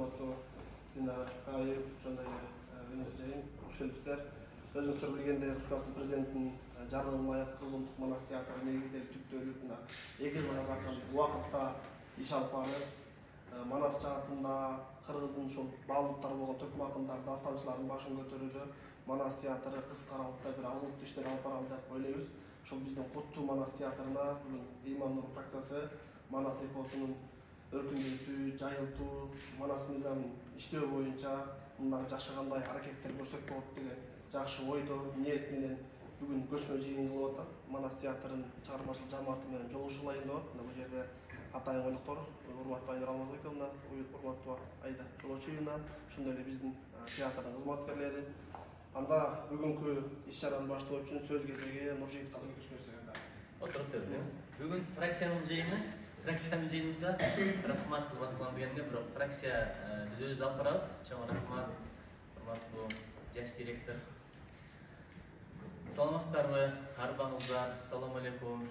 урматтуу Динара Каев жана Жайын кош келипсиздер. Өзүңүздөр билгендей, Түркмөнстан президентинин жарлыгына аяк Кызылдык Манас театры негизделип түптөлүп, 2 жылга жакын убакытта иш алып барып, Манас жаатында Кыргыздын ушул баалуулуктары болгон төкмө акындар, дастанчылардын башын көтөрүүдө Манас театры кыска аралыкта бир алгылыктуу иштер алып баралы деп ойлойбуз. Ушул биздин куттуу Манас театрына бүгүн Иман Нур фракциясы Манас эпосунун өркүндөтүү, жайылтуу, Манас мыйзамын иштөө боюнча мындан жашагандай аракеттер көрсөк болот деген жакшы ойдо, ниет менен бүгүн көчмө жыйын кылып атат. Манас театрынын чыгармачыл жамааты менен жолугушуулайын деп атат. Бул жерде атайын коноктор, урматтуу Айнур Алмазбековна, урматтуу Айда Жолочуевна, ошондой эле биздин театрдын кызматкерлери. Анда бүгүнкү иш-чараны баштоо үчүн сөз кезеги Нуржигит Кадырбекович берсек анда. Отуруптур. Бүгүн фракциянын жыйынында рахмат кызматкерлер дегенде, бирок фракция өзүбүз алып барабыз. Чоң рахмат, урматтуу жаш директор. Саламатсыздарбы, арбаңыздар, салам алейкум.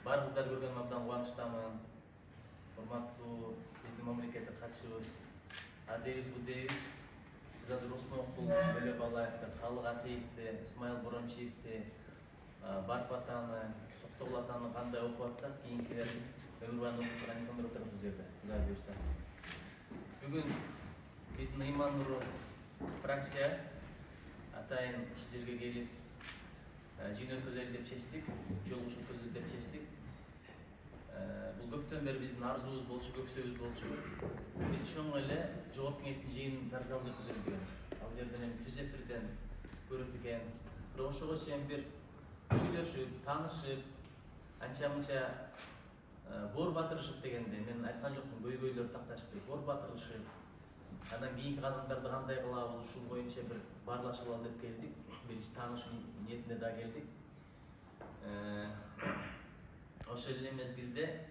Барыңыздар көргөнүм абдан кубанычтамын. Урматтуу биздин мамлекеттик катчыбыз адейбиз будейбиз. Biz azır Osmanokul, Böle Balayev'de, Kalık Akiyev'de, İsmail Boronçiyev'de, Barp Atanı, Toktoğlu Atanı qanday okup atsak, keyinkilerin ömür boyu okup turgan insanlar oturup bu жерде, Xuday buyursa. Бүгүн биздин Иман Нур фракция атайын ушу жерге келип, жыйын өткөзөлү деп чечтик, жолугуш өткөзөлү деп чечтик. Бул көптөн бери биздин арзубуз болчу, көксөбүз болчу. Биз чоң эле Жогорку Кеңештин жыйынын тарзалып өткөзөлү дегенбиз. Ал жерден эми түз эфирден көрүп экен. Бирок ошого чейин бир сүйлөшүп, таанышып, анча-мынча бор батырышып дегенде мен айткан жокмун, көйгөйлөр такташты, бор батырышып. Андан кийинки кадамдарды кандай кылабыз, ушул боюнча бир баарлашып алалы деп келдик. Бир таанышуу ниетинде да келдик. Ошол эле мезгилде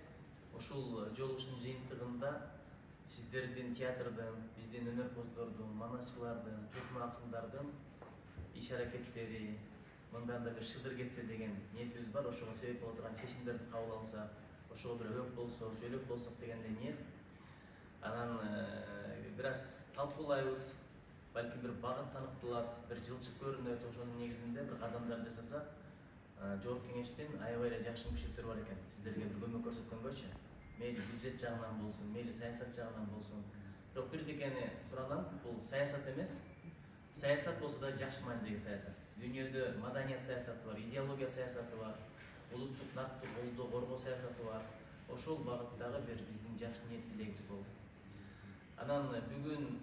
ушул жолугушуунун жыйынтыгында сиздердин театрдын, биздин өнөрпоздордун, манасчылардын, төкмө акындардын иш аракеттери мындан да бир шыдыр кетсе деген ниетибиз бар. Ошого себеп боло турган чечимдерди кабыл алса, ошого бир өбөк болсок, жөлөк болсок дегенде ниет. Анан бир аз талкуулайбыз, балким бир багыт таныкталат, бир жылчык көрүнөт, ошонун негизинде бир кадамдар жасасак, Жогорку Кеңештин аябай эле жакшы мүкчөлөр бар экен. Сиздерге бир көмөк көрсөткөнгөчү, мейли бюджет жагынан болсун, мейли саясат жагынан болсун. Бирок бирдекени суранам, бул саясат эмес. Саясат болсо да жакшы маанидеги саясат. Дүйнөдө маданият саясаты бар, идеология саясаты бар, улуттук наркты колдоо, коргоо саясаты бар. Ошол багыттагы бир биздин жакшы ниет тилегибиз болду. Анан бүгүн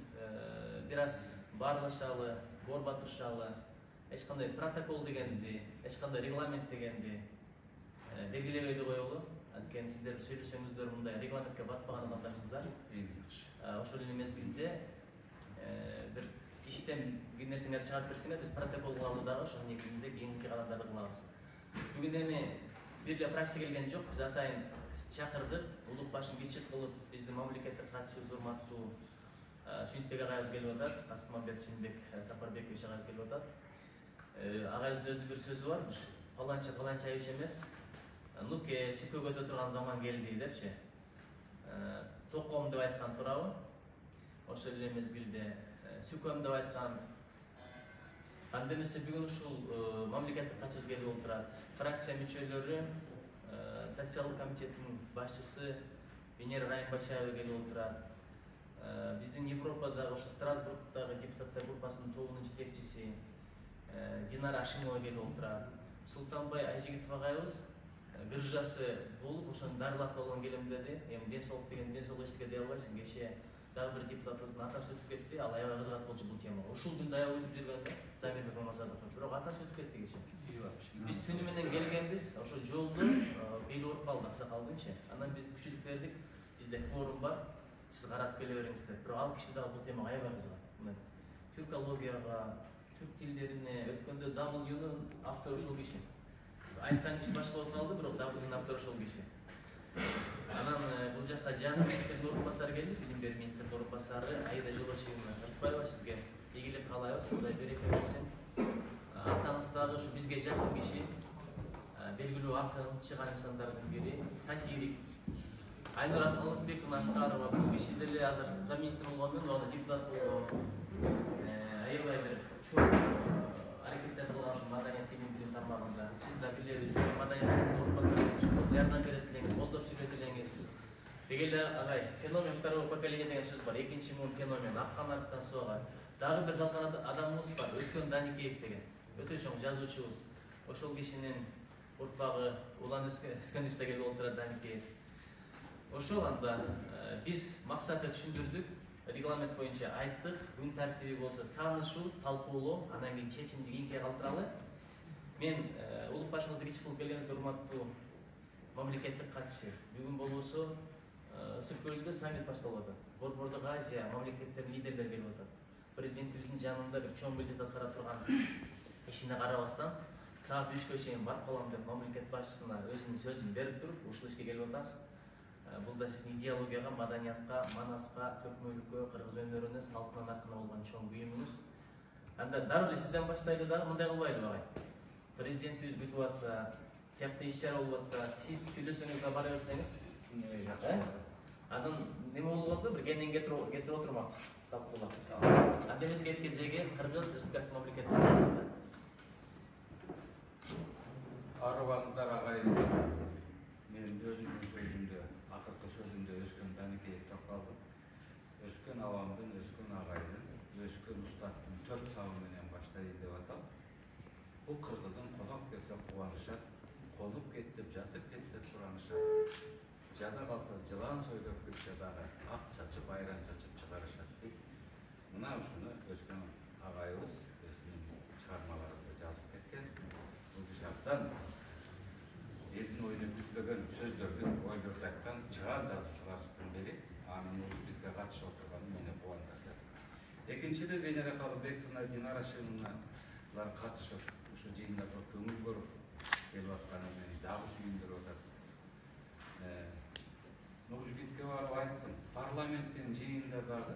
бир аз баарлашалы, бор батырышалы, эч кандай протокол дегенди, эч кандай регламент дегенди белгилебей коелу. Анткени сиздер сүйлөсөңүздөр мындай регламентке батпаган адамдарсыздар. Ошол эле мезгилде бир иштен бир нерселерди чыгарып берсеңер, биз протокол кылалы дагы, ошонун негизинде кийинки кадамдарды кылабыз. Бүгүн эми бир эле фракция келген жок, биз атайын чакырдык, улук башын кичи кылып, биздин мамлекеттик катчыбыз урматтуу Сүйүнбек агайыбыз келип атат, Касымбек Сүйүнбек Сапарбекович агайыбыз келип атат. Агайыбыздын өзүнүн бир сөзү бар, паланча иш эмес, нуке сүкөгө турган заман келди депчи. Током деп айткан туурабы? Ошол эле мезгилде сүкөм деп айткан. Анда эмесе бүгүн ушул мамлекеттик катчыбыз келип отурат. Фракция мүчөлөрү, социалдык комитеттин башчысы Венера Райымбашаева келип отурат. Биздин Европадагы, ошо Страсбургдагы депутаттар группасынын тобунун жетекчиси Динара Ашимова келип отурат. Султанбай Айжигитов агайыбыз грыжасы болуп, ошону дарылатып алган келемдеди. Эми ден соолук деген ден соолук эчтеке дей албайсың. Кеше дагы бир депутатыбыздын атасы өтүп кетти, ал аябай кызыгат болчу бул темага. Ушул күндө аябай өтүп жүргөндө Замирбек Мамасадов, бирок атасы өтүп кетти кеше. Биз түнү менен келгенбиз, ошо жолдо бели ооруп калды аксакалдыңчы. Анан биз күчүлүк бердик, бизде кворум бар, сиз карап келе бериңиздер. Бирок ал киши дагы бул темага аябай кызыгат. Түркологияга, түрк тилдерине өткөндө W'нун автору ушул киши. Айткан киши башка болуп калды, бирок W'нун автору ушул киши. Анан бул жакка жаңы министрдин орун басары келди, билим берүү министрдин орун басары Айда Жолочуевна Рыспаева, сизге ийгилик каалайбыз, Кудай береке берсин. Атаңыз дагы ушу бизге жакын киши, белгилүү акын, чыган инсандардын бири, сатирик. Айнур Алмазбековна Аскарова бул киши деле азыр замминистр болгону менен аны депутат болгону аябай бир чоң аракеттер кылган маданият тегиндигин тармагында. Сиз да билебиз, маданияттын орунбасары жардам берет элеңиз, колдоп сүйлөт элеңиз. Деги эле агай, феномен второго поколения деген сөз бар. Экинчи муун феномен, аккан арыктан суга. Дагы бир жалкан адамыбыз бар, Өскөн Даникеев деген. Өтө чоң жазуучубуз. Ошол кишинин урпагы улан Өскөнүбүздө келип отурат Даникеев. Ошол анда биз максатты түшүндүрдүк, регламент боюнча айттык, күн тартиби болсо таанышуу, талкуулоо, анан кийин чечимди кийинке калтыралы. Мен улук башыңызды кичи кылып келгениңизге урматтуу мамлекеттик катчы. Бүгүн болбосо Ысык көлдө саммит башталып атат. Борбордук Азия мамлекеттеринин лидерлери келип атат. Президентибиздин жанында бир чоң милдет аткара турган ишине карабастан саат 3кө чейин барып калам деп мамлекет башчысына өзүнүн сөзүн берип туруп ушул ишке келип атасыз. Бул да сиздин идеологияга, маданиятка, манаска, төкмөлүккө, кыргыз өнөрүнө, салтына наркына болгон чоң буюмуңуз. Анда дароо эле сизден баштайлы дагы мындай кылбайлыбы агай? Президентибиз бүтүп атса, тиякта иш-чара болуп атса, сиз сүйлөсөңүз да бара берсеңиз? Жакшы. Андан неме болгондо бир кенен кесип отурмакпыз. Талкуулап. Анда эмес кеткенжеге Кыргыз Республикасы мамлекеттик арасында. Арыбаңыздар агай. Мен өзүмдүн сөзүмдө, акыркы сөзүмдө Өскөн Даникеев токтолдум. Өскөн авамдын, Өскөн агайдын, Өскөн устаттын 4 сабы менен баштайын деп атам. Бул кыргыздын конок келсе кубанышат, конуп кеттип, жатып кеттип суранышат. Жада калса жылан сойлоп кетсе дагы ак чачып, айран чачып чыгарышат дейт. Мына ушуну Өскөн агайыбыз өзүнүн чыгармаларында жазып кеткен. Бул жактан элдин оюна бүтпөгөн сөздөрдү, ойлорду айткан чыгаан жазуучуларыбыздын бири. Анын бизге катышып отурганы мени кубандырды. Экинчиден Венера Калыбековна, Динара Шымовналар катышып ушу жыйындарга көңүл буруп келип атканы мени дагы сүйүндүрүп атат. Нуржигитке барып айттым, парламенттин жыйынында дагы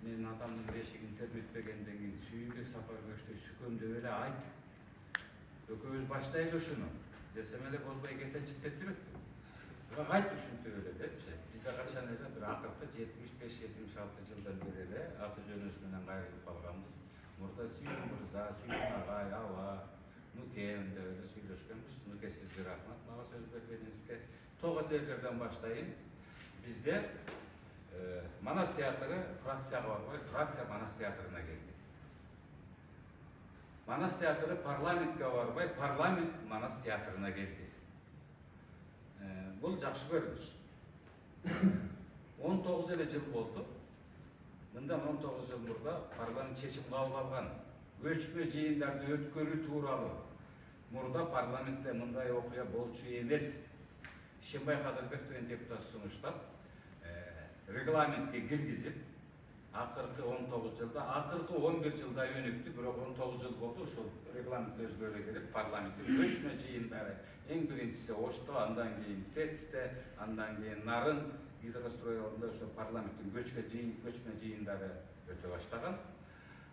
мен адамдын бешигин тербетпегенден кийин Сүйүнбек Сапарбековду сүкөмдөп эле айт. Экөөбүз баштайлы ушуну. Десем эле болбой кетенчиктеп жүрөт. Бирок айт ушинтип эле депчи. Бизде качан эле бир акыркы 75-76 жылдан бери эле аты жөнүбүз менен кайрылып калганбыз. Мурда Сүйүн мырза, Сүйүн агай, аба, Нукен деп эле сүйлөшкөнбүз. Нуке сизге рахмат мага сөз бергениңизге. Тогуз элдерден баштайын. Бизде Манас театры фракцияга барбай, фракция Манас театрына келди. Манас театры парламентке барбай, парламент Манас театрына келди. Бул жакшы көрүнүш. 19 эле жыл болду. Мындан 19 жыл мурда парламент чечим кабыл алган. Көчмө жыйындарды өткөрүү тууралуу. Мурда парламентте мындай окуя болчу эмес. Шимбай Казарбек деген депутат сунуштап, регламентке киргизип, акыркы 19 жылда, акыркы 11 жылда өнүктү, бирок 19 жыл болду ушул регламент өзгөрө келип, парламенттин көчмө жыйындары, эң биринчиси Ошто, андан кийин Тецте, андан кийин Нарын гидростройдорунда ошо парламенттин көчмө жыйындары өтө баштаган.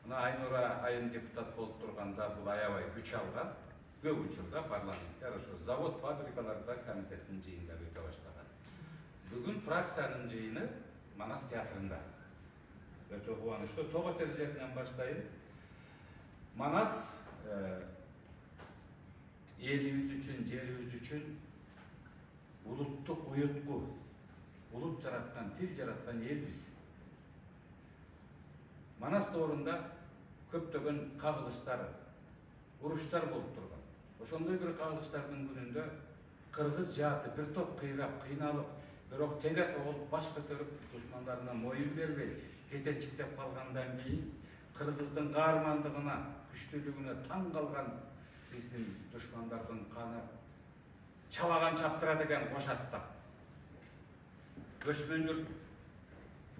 Мына Айнура айым депутат болуп турганда бул аябай күч алган. Көп учурда парламенттер ошо завод, фабрикаларда комитеттин жыйындары өтө баштаган. Бүгүн фракциянын жыйыны Манас театрында. Өтө кубанычтуу. Тоготер жеринен баштайын. Манас элибиз үчүн, жерибиз үчүн улуттук уютку, улут жараткан, тил жараткан элбиз. Манас тоорунда көптөгөн кагылыштар, уруштар болуп турган. Ошондой бир кагылыштардын күнүндө кыргыз жааты бир топ кыйрап, кыйналып, бирок теге толуп баш көтөрүп, душмандарына моюн бербей, кетенчиктеп калгандан кийин кыргыздын каармандыгына, күчтүүлүгүнө таң калган биздин душмандардын каны чабаган чаптырат экен кош аттап. Көчмөн журт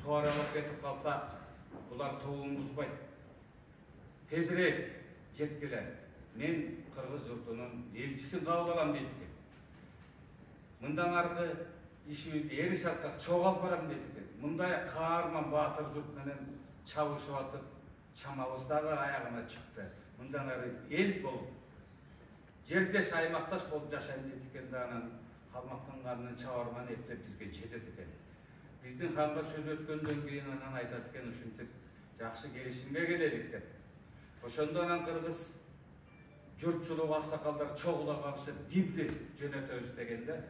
туаралап кетип калса, булар тобун бузбайт. Тезирээк жеткиле. Мен кыргыз журтунун элчисин кабыл алам дейт экен. Мындан аркы ишибизди эри шартак чогулуп барам дейт экен. Мындай каарман баатыр журт менен чабышып атып, чамабыз дагы аягына чыкты. Мындан ары эл болуп, жердеш аймакташ болуп жашайм дейт экен да анан калмактанганын чабарман эптеп бизге жетет экен. Биздин ханга сөз өткөндөн кийин анан айтат экен, ушинтип жакшы келишимге келелик деп. Ошондон анан кыргыз журтчулук аксакалдар чогула калышып бирди жөнөтөбүз дегенде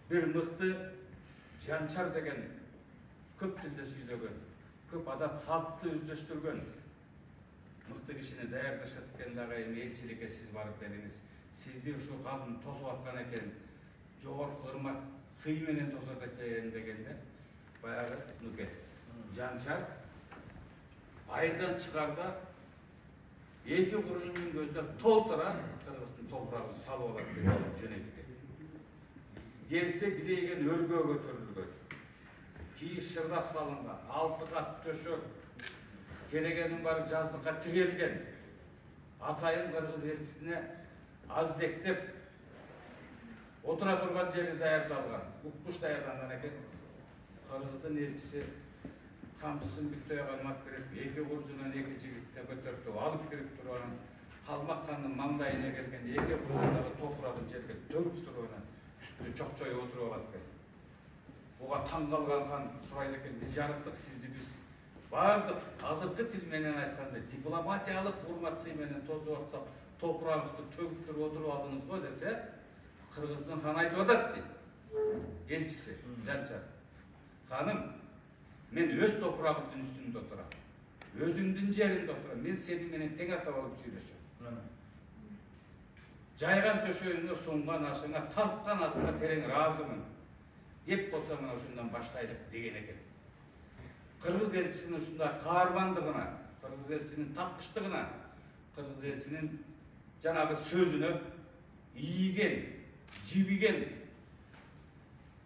бир мыкты Жанчар деген көп тилде сүйлөгөн, көп адат салтты өздөштүргөн мыкты кишини даярдашат экен дагы эми элчиликке сиз барып келиңиз. Сизди ушул калдын тосуп аткан экен, жогорку урмат сый менен тосот экен дегенде баягы Нуке Жанчар айылдан чыгарда эки курунун көздөп толтура кыргыздын топурагын салып алат деп жөнөйт экен. Келсе билеген өргө көтөрүлгөн. Кийин шырдак салынган, алты кат төшөк, керегенин бары жаздыкка тирелген. Атайын кыргыз элчисине аздектеп отура турган жери даярдалган, укмуш даярданган экен. Кыргыздын элчиси камчысын бүктөй каймак берип, эки куржунан эки жигитти көтөрүп алып кирип турган, Калмак хандын маңдайына келгенде эки куржундагы топурагын жерге төгүп турган, үстүнө чокчой отуруп алат экен. Буга таң калган хан сурайт экен, жарыктык сизди биз бардык азыркы тил менен айтканда дипломатиялык урмат-сый менен тосуп атсак, топурагыбызды төгүп туруп отуруп алдыңызбы десе, кыргыздын хан айтып атат дейт. Элчиси Жанчар. Ханым, мен өз топурагымдын үстүндө отурам. Өзүңдүн жериңде отурам. Мен сени менен тең ата болуп сүйлөшөм. Жайган төшөгүңө, сунган ашыңа, тарткан атыңа терең ыраазымын. Деп болсо мына ушундан баштайлык деген экен. Кыргыз элчисинин ушундай каармандыгына, кыргыз элчинин тапкычтыгына, кыргыз элчинин жанагы сөзүнө ийген, жибиген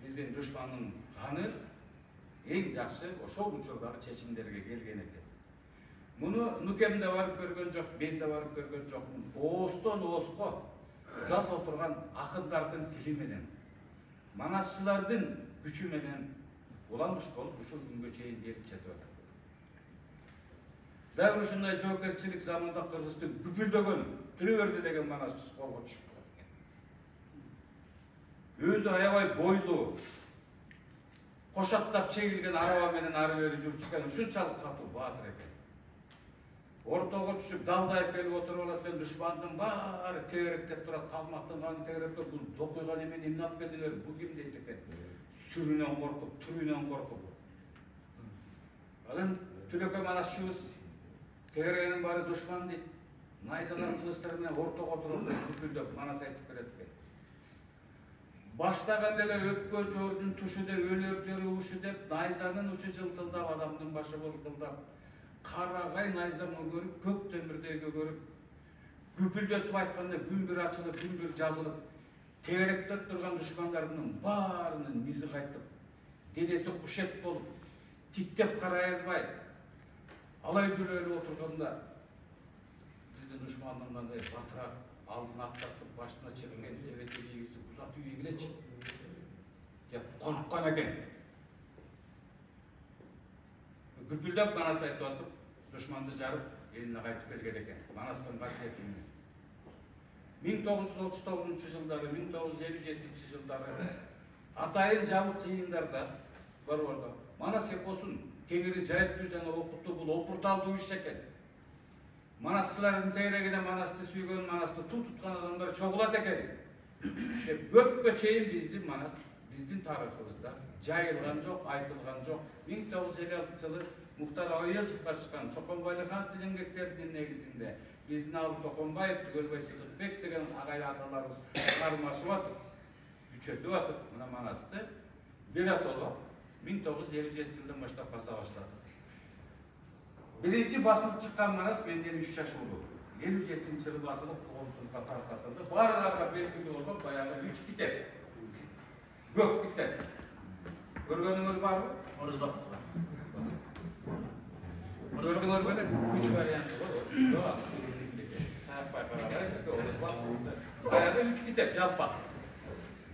биздин душмандын ханы эң жакшы ошол учурдагы чечимдерге келген экен. Муну Нукем да барып көргөн жок, мен да барып көргөн жокмун. Оостон ооско зат отурган акындардын тили менен, манасчылардын күчү менен улангыч болуп ушул күнгө чейин берип жетип атат. Дагы ушундай жоокерчилик заманда кыргыздын бүпүлдөгөн Түрөберди деген манасчысы колго түшүп калат экен. Өзү аябай бойлуу, кошаттап чегилген араба менен ары бери жүрчүкен ушунчалык катуу баатыр экен. Ортого түшүп далдайып келип отуруп алат экен, душмандын баары тегеректеп турат, Калмактын аны тегеректеп, бул токуйга неме эмне алып келдиңер, бул ким дейт экен. Сүрүнөн коркуп, түрүнөн коркуп. Анан Түлөкө манасчыбыз тегерегенин баары душман дейт. Найзалар кылычтар менен ортого туруп бүпүлдөп манас айтып берет экен. Баштаганда эле өпкө жордун тушу деп, өлөр жөрү ушу деп, найзанын учу жылтылдап, адамдын башы болтулдап, карагай найзаны көрүп, көк темирдейге көрүп, күпүлдөтүп айтканда күн бир ачылып, күн бир жазылып, тегеректеп турган душмандардын баарынын мизи кайтып, денеси кушет болуп, тиктеп карай албай, алай дүлөөлүп отурганда биздин душмандын кандай батыраак алдына аттатып, башына чегинген тебете ийгиси узатып ийгилечи деп корккан экен. Күпүлдөп манас айтып атып, душманды жарып, элине кайтып келген экен. Манастын касиети менен. 1939-жылдары, 1957-жылдары атайын жабык жыйындарда бар орда. Манас эпосун кеңири жайыптуу жана окуттуу, бул опурталдуу иш экен. Манасчылардын тегерегине манасты сүйгөн, манасты туткан адамдар чогулат экен. Көпкө чейин биздин манас, биздин тарыхыбызда жайылган жок, айтылган жок. 1956-жылы Мухтар Ауезовго чыккан Чоконбайлыхан тил еңбектеринин негизинде биздин Алып Токонбаев, Түгөлбай Сыдыкбек деген агай аталарыбыз кармашып атып, үчөтүп атып, мына манасты биротоло 1957-жылдан баштап баса баштады. Биринчи басылып чыккан манас менден 3 жашылуу. 57-жылы басылып коомчулукка таркатылды. Баарыларга белгилүү болгон баягы 3 китеп. Көк китеп. Көргөнүңөр барбы? Орузбаков. Көргөнүңөр беле 3 варианты бар. Саапай карабай, Орузбаков. Баягы 3 китеп жалпак.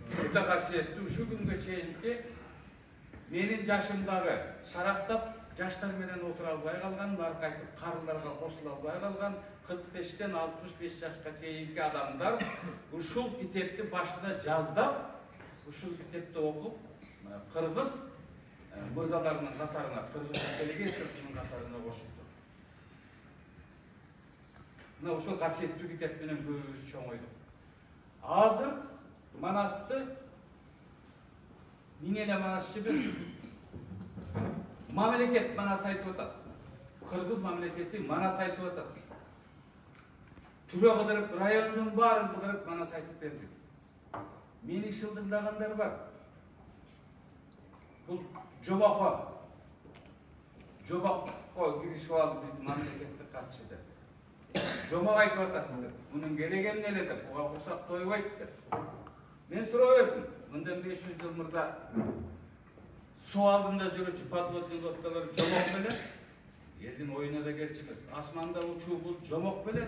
Өтө касиеттүү ушу күнгө чейинки менин жашымдагы шарактап жаштар менен отура албай калган, бар кайтып карыларга кошула албай калган 45-тен 65 жашка чейинки адамдар ушул китепти башында жаздап, ушул китепти окуп, кыргыз мырзаларынын катарына, кыргыз интеллигенциясынын катарына кошулду. Мына ушул касиеттүү китеп менен көбүбүз чоңойдук. Азыр Манасты эмне эле Манасчы билсин. Мамлекет Манас айтып атат. Кыргыз мамлекети Манас айтып атат. Түрө кыдырып, райондун баарын кыдырып Манас айтып берди. Мени шылдырдагандар бар. Бул жобокко киришип алып биздин мамлекеттик катчы деп. Жомок айтып атат. Мунун кереги эмне эле деп, буга курсак тойбойт деп. Мен суроо бердим. Мындан 500 жыл мурда суу алдында жүрүүчү подводный лодкалар жомок беле? Элдин оюна да келчү эмес. Асманда учуу бул жомок беле?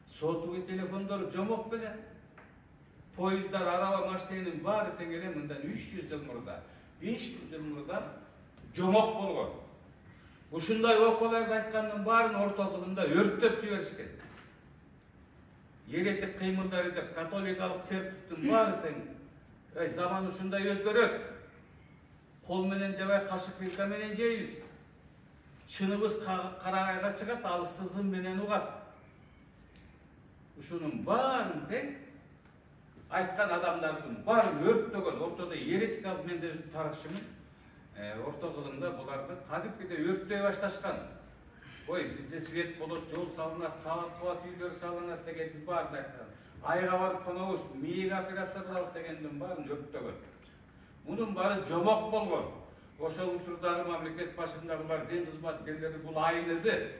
Сотовый телефондор жомок беле? Поездар, араба, машинанын баары тең эле мындан 300 жыл мурда, 500 жыл мурда жомок болгон. Ушундай окуяларды айткандын баарын ортодугунда өрттөп жиберишкен. Еретик кыймылдары деп католикалык церковдун баары тең. Заман ушундай өзгөрөт. Кол менен жабай, кашык вилка менен жейбиз. Чыныбыз карагайга чыгат, алысты зым менен угат. Ушунун баарын тең айткан адамдардын баарын өрттөгөн, ортодо еретик алып мен де тарыхчымын. Орто кылымда буларды кадимкиде өрттөй башташкан. Ой, бизде свет болот, жол салынат, кабат үйлөр салынат дегендин баарын айткан. Айга барып конобуз, мээге операция кылабыз дегендин баарын өрттөгөн. Мунун баары жомок болгон. Ошол учурдагы мамлекет башындагылар, дин кызматкерлери бул айныды.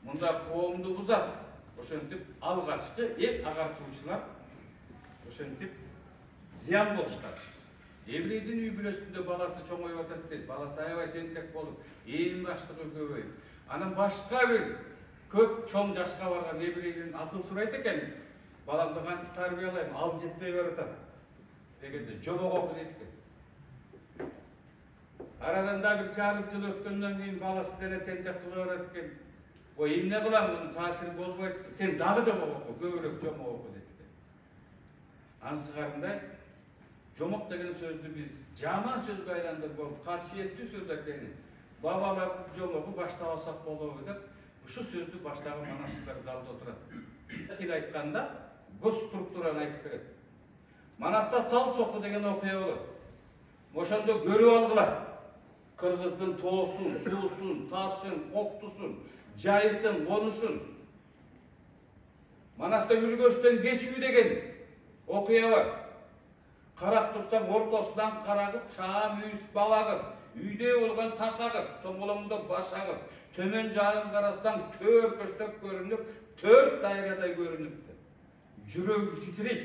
Мында коомду бузат. Ошентип алгачкы агартуучулар ошентип зыян болушкан. Еврейдин үй бүлөсүндө баласы чоңоюп атат дейт. Баласы аябай тентек болуп, ээн баштыгы көбөйүп. Анан башка бир көп чоң жашка барган еврейдин атын сурайт экен. Баламды кантип тарбиялайм, ал жетпей баратат дегенде жомок окуйт экен. Арадан да бир жарым жыл өткөндөн кийин баласы деле тентек кыла барат экен. Ой, эмне кылам, мунун таасири болбойт, сен дагы жомок оку, көбүрөөк жомок оку дейт экен. Ансыгарында жомок деген сөздү биз жаман сөзгө айландырып болуп, касиеттүү сөз экенин, бабалардын жомогу баштап алсак болобу деп, ушу сөздү баштаган манасчылар залда отурат. Тил айтканда госструктураны айтып берет. Манаста тал чоку деген окуя болот. Ошондо көрүп алгыла. Кыргыздын тоосун, суусун, ташын, коктусун, жайытын, конушун. Манаста үргөчтөн кечүү деген окуя бар. Карап турсаң ортосунан карагып, шаам үйүс балагып, үйдө болгон таш агып, тоңголомдо баш агып, төмөн жагын карасаң төр көчтөк көрүнүп, 4 дайрадай көрүнүптү. Жүрөгү титирейт.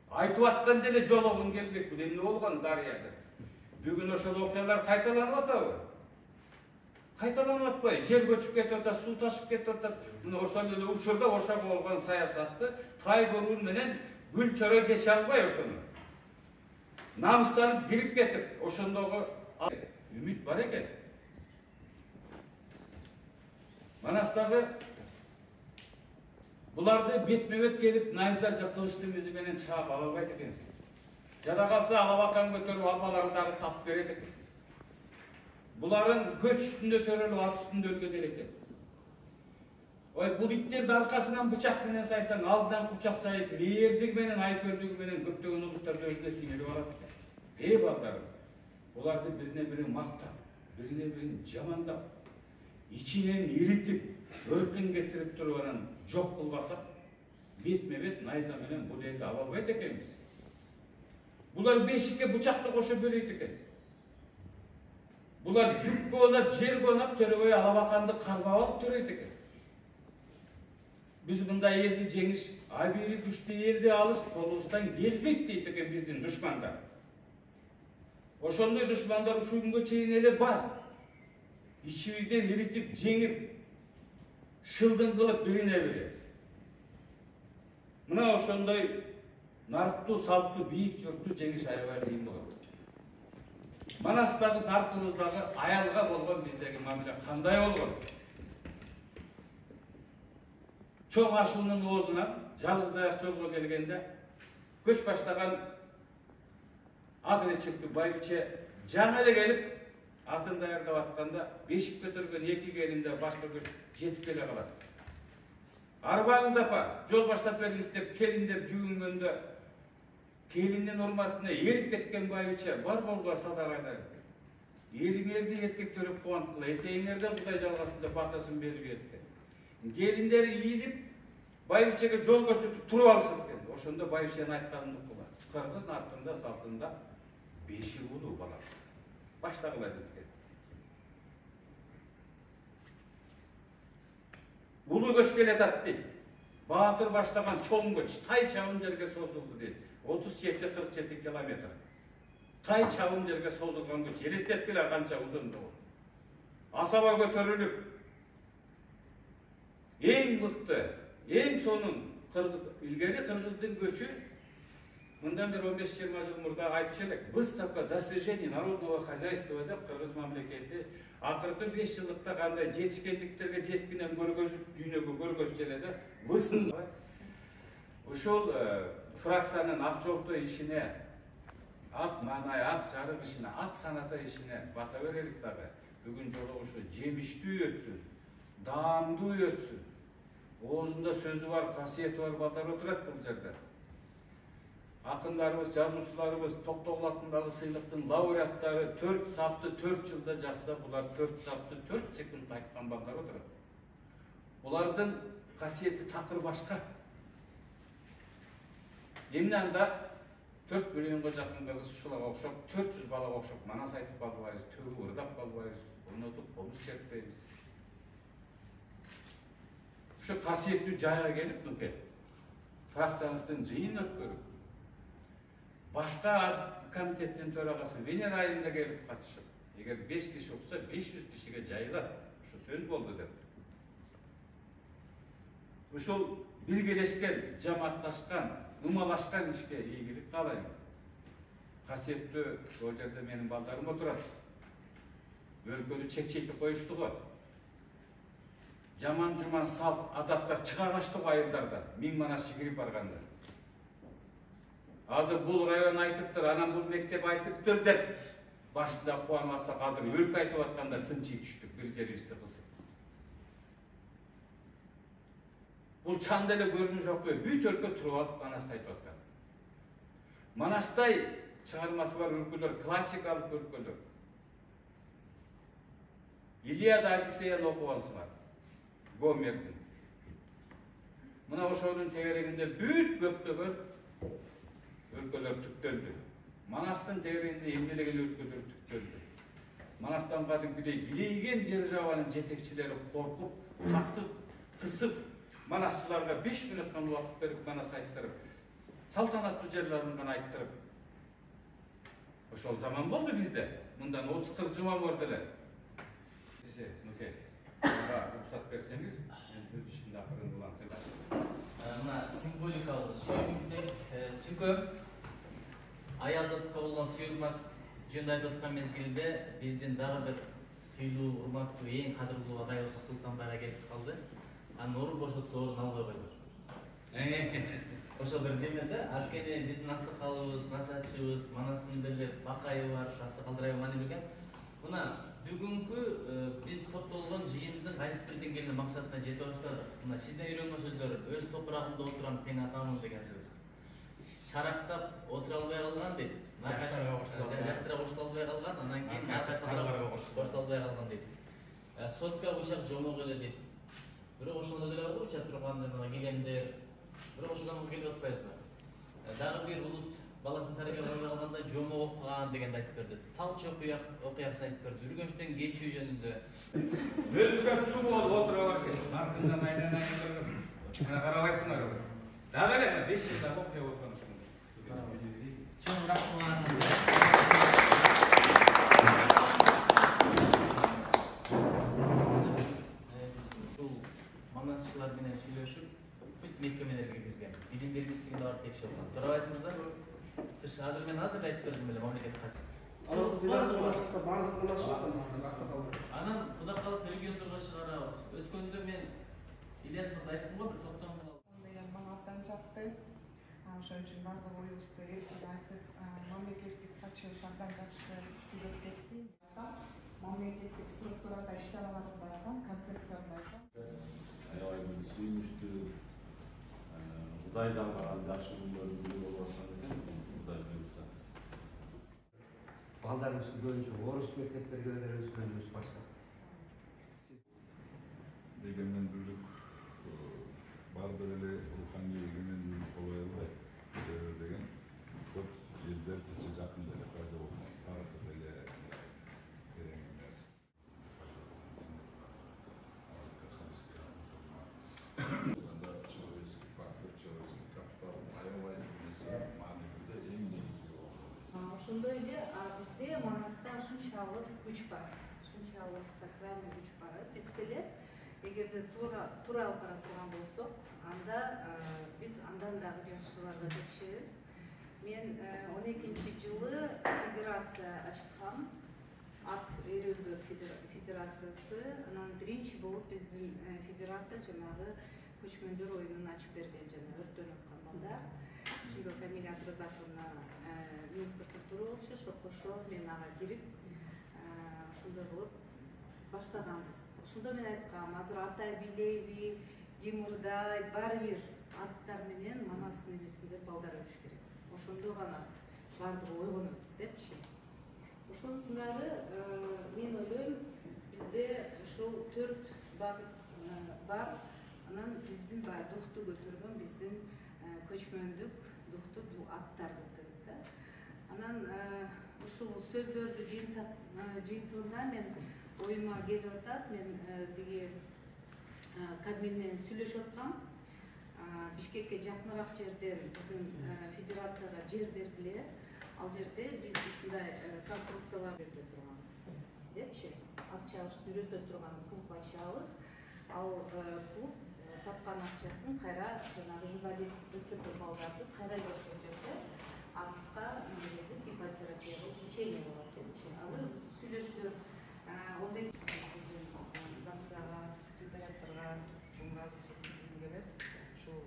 Айтып аткан деле жологун келбек, бул эмне болгон дарыяда. Бүгүн ошол окуялар кайталанып атабы? Кайталанып атпайбы? Жер көчүп кетип атат, суу ташып кетип атат. Мына ошол эле учурда ошого болгон саясатты тай көрүү менен гүл чөйрө кеше албай ошону. Намыстанып кирип кетип, ошондогу үмүт бар экен. Манастагы буларды бетме-бет келип, найза кылычтын көзү менен чаап ала албайт экенсиң. Жада калса алабакан көтөрүп албалары дагы тап берет экен. Буларын көч үстүндө төрөлүп, ат үстүндө өлгөн экен. Ой, бул иттерди аркасынан бычак менен сайсаң, алдынан кучак жайып, мээрдиги менен, айкөлдүгү менен көптөгөн улуттарды өзүнө сиңирип алат экен. Балдарым, буларды бирине-бири мактап, бирине-бирин жамандап, ичинен иритип, ыркын кетирип туруп анан жок кылбасак, бетме-бет найза менен бул элди ала албайт экенбиз. Булар бешикке бычакты кошо бөлөйт экен. Булар жүккө онап, жерге онап, төрөбөй алабаканды карбап алып төрөйт экен. Биз мындай элди жеңиш, абийири күчтүү элди алыш колубуздан келбейт дейт экен биздин душмандар. Ошондой душмандар ушул күнгө чейин эле бар. Ичибизден иритип, жеңип, шылдың кылып бирине-бири. Мына ошондой нарыктуу, салттуу, бийик журтту жеңиш аябай кыйын болот. Manastагы тартыбыздагы аялга болгон биздеги мамиле кандай болгон? Чоң ашуунун оозунан жалгыз аяк жолго келгенде көч баштаган ат речиптүү байбиче жаңы эле келип атын даярдап атканда бешик көтөргөн эки келинде башка көч жетип келе калат. Арбаңыз апа, жол баштап бериңиз деп келиндер жүгүнгөндө келиндин урматына эрип кеткен байбиче бар болго садагайлар. Элиңерди эркектөрүп кубанткыла, этеңерден Кудай жалгасын деп батасын берип кетти. Келиндери ийилип байбичеге жол көрсөтүп туруп алышат экен. Ошондо байбиченин айтканын уккула. Кыргыз артында салтында беши улуу бала. Баштагыла деп. Улуу көч келатат дейт. Баатыр баштаган чоң көч тай чабым жерге созулду дейт. 37-47 километр. Тай чабым жерге созулган көч элестеткиле канча узундугу. Асаба көтөрүлүп эң мыкты, эң сонун илгери кыргыздын көчү мындан бери 15-20 жыл мурда айтчу элек, выставка достижений народного хозяйства деп кыргыз мамлекети акыркы 5 жылдыкта кандай жетишкендиктерге жеткенен көргөзүп дүйнөгө көргөзчү эле да выставка. Ушул фракциянын ак жолтой ишине, ак маанай, ак жарык ишине, ак саната ишине бата берелик дагы. Бүгүн жолу ушу жемиштүү өтсүн, даамдуу өтсүн. Оозунда сөзү бар, касиети бар балдар отурат бул жерде. Акындарыбыз, жазуучуларыбыз, Токтогул атындагы сыйлыктын лауреаттары 4 сапты 4 жылда жазса, булар 4 сапты 4 секунд айткан балдар отурат. Булардын касиети такыр башка. Эмне анда 4 миллионго жакын кыз ушуларга окшоп, 400 балага окшоп манас айтып калбайбыз, төгүп ырдап калбайбыз, унутуп комуз чертпейбиз. Ушу касиеттүү жайга келип нуке. Фракциябыздын жыйынын өткөрүп башка комитеттин төрагасы Венера айында келип катышып, эгер 5 киши укса 500 кишиге жайылат. Ушу сөз болду деп. Ушул биргелешкен, жамаатташкан, умалашкан ишке ийгилик каалайм. Касиеттүү бул жерде менин балдарым отурат. Өлкөнү чек-чектип коюшту го. Жаман-жуман салт, адаттар чыга качты го айылдардан, 1000 манас чигирип барганда. Азыр бул район айтыптыр, анан бул мектеп айтыптыр деп башында кубанып атсак, азыр өлкө айтып атканда тынчый түштүк, бир жерибизди кысып. Бул чанда эле көрүнүп жок бе? Бүт өлкө туруп алып Манасты айтып аткан. Манастай чыгармасы бар өлкөлөр, классикалык өлкөлөр. Илияда, Одиссеяны окуп алсыңар. Гомердин. Мына ошонун тегерегинде бүт көптөгөн өлкөлөр түптөлдү. Манастын тегерегинде эмнелеген өлкөлөр түптөлдү. Манастан кадимкидей килейген державанын жетекчилери коркуп, катып, тысып, манасчыларга 5 мүнөттөн убакыт берип манас айттырып, салтанаттуу жерлерин гана айттырып. Ошол заман болду бизде. Мындан 30-40 жыл мурда эле. Нуке, рухсат берсеңиз, мен өз ишимди акырын улантып. Мына символикалык сүйүктүк сүкө Аязатка болгон сүйүрмак жөнүндө айтып аткан мезгилде биздин дагы бир сыйлуу, урматтуу, эң кадырлуу агайыбыз Султанбайга келип калды. Анын орун бошотсо орун албай койду. Ошол бир неме да, анткени биздин аксакалыбыз, насаатчыбыз, Манастын деле бакайы бар, аксакалдар аябай маанилүү экен. Мына бүгүнкү биз топтолгон жыйындын кайсы бир деңгээлде максатына жете баштадык. Мына сизден үйрөнгөн сөздөр өз топурагымда отурам, тең атамын деген сөз. Шарактап отура албай калган дейт. Жаштарга коштула албай калган, анан кийин калгарга коштула албай калган дейт. Сотка бычак жомок эле дейт. Бирок ошондо деле бар учак турган жана килемдер. Бирок ошол заманга келип атпайбызбы? Дагы бир улут баласын тарбиялай албай калганда жомок окуган дегенди айтып берди. Талчы окуясын айтып берди. Үргөнчтөн кечүү жөнүндө. Өлтүрөп суу болуп отура берген. Артынан айланайын кыргыз. Мына карабайсыңар. Дагы эле 5 жылда окуя болгон ушул. Чоң рахмат. Манасчылар менен сүйлөшүп, бүт мекемелерге киргизген. Билим берүү министрлигинде барып текшерилген. Турабайсыз мырза? Азыр мен айтып бердим эле мамлекеттик бардыгын ашылат аксакалдар. Анан Куда калса региондорго чыгарабыз. Өткөндө мен Ильяс мырза айттым го, бир токтом кылып. Ondan manattan çaktı. Ошон үчүн бардык оюбузду эркин айтып, мамлекеттик катчылыктардан жакшы сүйлөп кетти. Мамлекеттик структурада иштебаларын байкам, концепцияны байкам. Аябай сүйүнүчтүү, Кудай жалгаган жакшы күндөрдүн бири болуп атат экен, Кудай буйруса. Балдарыбызды көбүнчө орус мектептерге беребиз, өзүбүз баштап. Эгемендүүлүк бардык эле руханий эгемендүүлүк болбой албайт. Себеби деген көп элдер кече жакында эле пайда болгон, тарыхы деле терең эмес. Человеческий фактор, человеческий капитал аябай маанилүүгө эң негизги болгон. Ошондой эле бизде Манаста ушунчалык күч бар, ушунчалык сакральный күч бар. Биз деле эгерде туура алып бара турган болсок, анда биз андан дагы жакшыларга жетишебиз. Мен 12-жылы федерация ачкам, Ат Эрөлдөр федерациясы, анан биринчи болуп биздин федерация жанагы көчмөндөр оюнун ачып берген, жана өрттөнүп калганда. Ошондо Камиля Абдразаковна министр культура болчу, ошо кошо мен ага кирип, ошондой кылып баштаганбыз. Ошондо мен айткам, азыр Атай Билеби, Димурдай, баары бир аттар менен Манастын эмесинде балдар өчүш керек. Ошондо гана бардыгы ойгонот депчи. Ошонун сыңары мен ойлойм, бизде ушул 4 багыт бар. Анан биздин баягы духту көтөргөн, биздин көчмөндүк духту бул аттар көтөрөт да. Анан ушул сөздөрдү жыйынтыгында мен оюма келип атат. Мен тиги Кадмин менен сүйлөшүп аткам. Бишкекке жакыныраак жерде биздин федерацияга жер бергиле. Ал жерде биз ушундай конструкциялар берип турган депчи, акчабызды үйрөтө турган клуб ачабыз. Ал клуб тапкан акчасын кайра жанагы инвалид ДЦП балдарды кайра көрсөтөт. Артка негизип ипотерапия лечение болот депчи. Азыр биз сүйлөшүлөр Заксага, секретариаттарга чоң разычылык келет. Ушул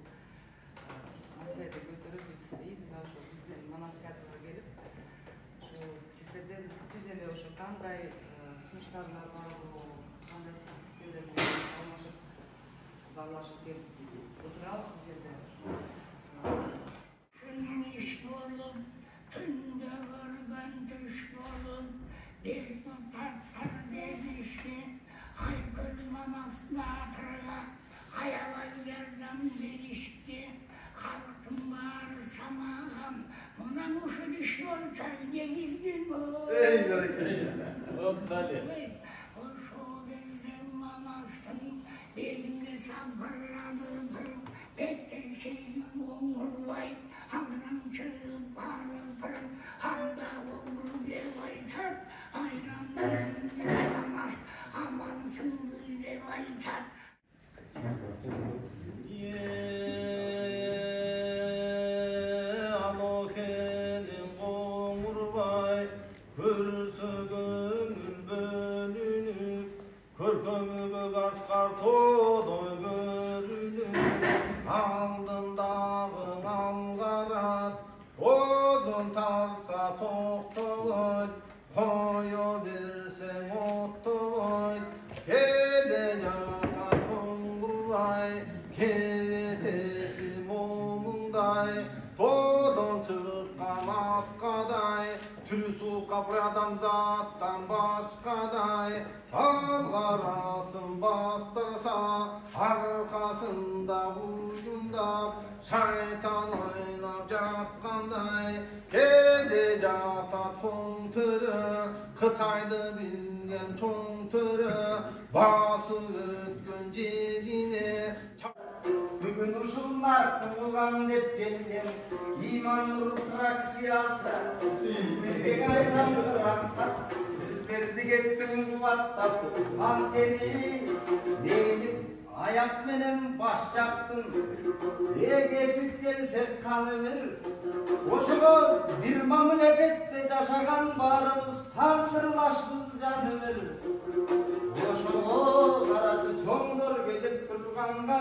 маселени көтөрүп биз именно ошо биздин Манастыга келип, ошо сиздерден түз эле ошо кандай сунуштарлар барбы, кандай пикирлер менен алмашып, баалашып келип отурабыз бул жерде. Күнүш болуп, түндө көргөн түш болуп, дертни тартар дедишти, Айгүл Манастын атырга аябай жардам беришти. Халктын баары самаган, мынан ушул иш болчу негизги болот. Эй, берекет. Ошол кезде Манастын белинге сабырлады бир беттен чейин оңурбай, андан чыгып барып, анда оңур деп айтат, айланып Манас амансың деп айтат. Көркөмүгө качкар тоодой көрүнүп, алдындагы аңгарат, одун тарса токтобойт, кое берсең оттобойт, келе жатат куңгурбай, кебетеси момундай, тоодон чыккан аскадай, түрү сулкап адамзаттан башкадай, алгарасын бастырса, аркасында уюмдап, шайтан ойнап жаткандай, келе жатат коң төрө, Кытайды билген чоң төрө, басып өткөн жерине. Бүгүн ушул наркылган деп келген Иман Нур фракциясы сиздерге айтам рахмат. Сиздерди кеттиң кубаттап, антени мени аяк менен баш жактың. Эгесип келсек каны бир, ошого бир мамлекетте жашаган баарыбыз тандырлашты ömür ошого карасы чоңдор келип турганга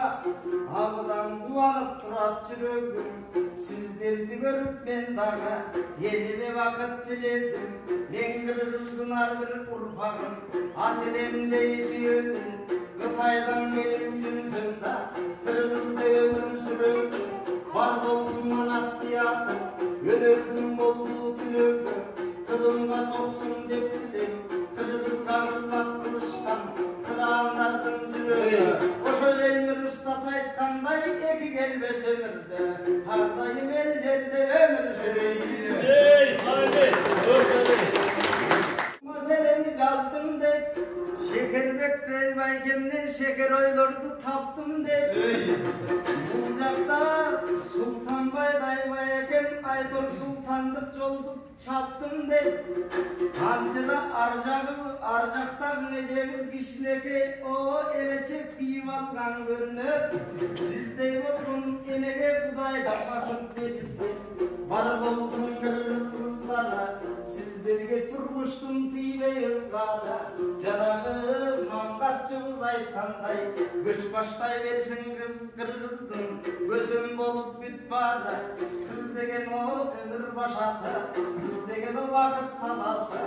абыдан кубанып турат жүрөгүм сиздерди көрүп мен дагы элиме бакыт тиледим мен кыргыздын ар бир урпагын ата энемдей сүйөмүн Кытайдан келип жүрсөм да кыргызда өмүр сүрөмүн бар болсун манас театр өнөрдүн болду түнөгү кылымга соксун деп тилем кыргызга кызмат кылышкан кыраандардын жүрөгү ошол элмир устат айткандай эки келбес өмүрдө ар дайым эл жерде өмүр сүрөйүн маселени жаздым деп Şekerbek'te baykemden şeker oylardı taptım dedi. Bu jaqta Sultanbayday baykem Aytor Sultandık jolduk çattım dedi. Hansıda arjaqtaq mecemiz kişineke o ereçek kiyip algan görünür. Sizdey bolsun enege Kudayda bakıp beripti. Bar bolsun kırgızlara sizlerge turmuştum tibe ızlara. Janagı mangатчыбыз айткандай көч баштай берсин кыз кыргыздын көзүм болуп бүт бара кыз деген о өмүр башаты кыз деген о бакыт тазасы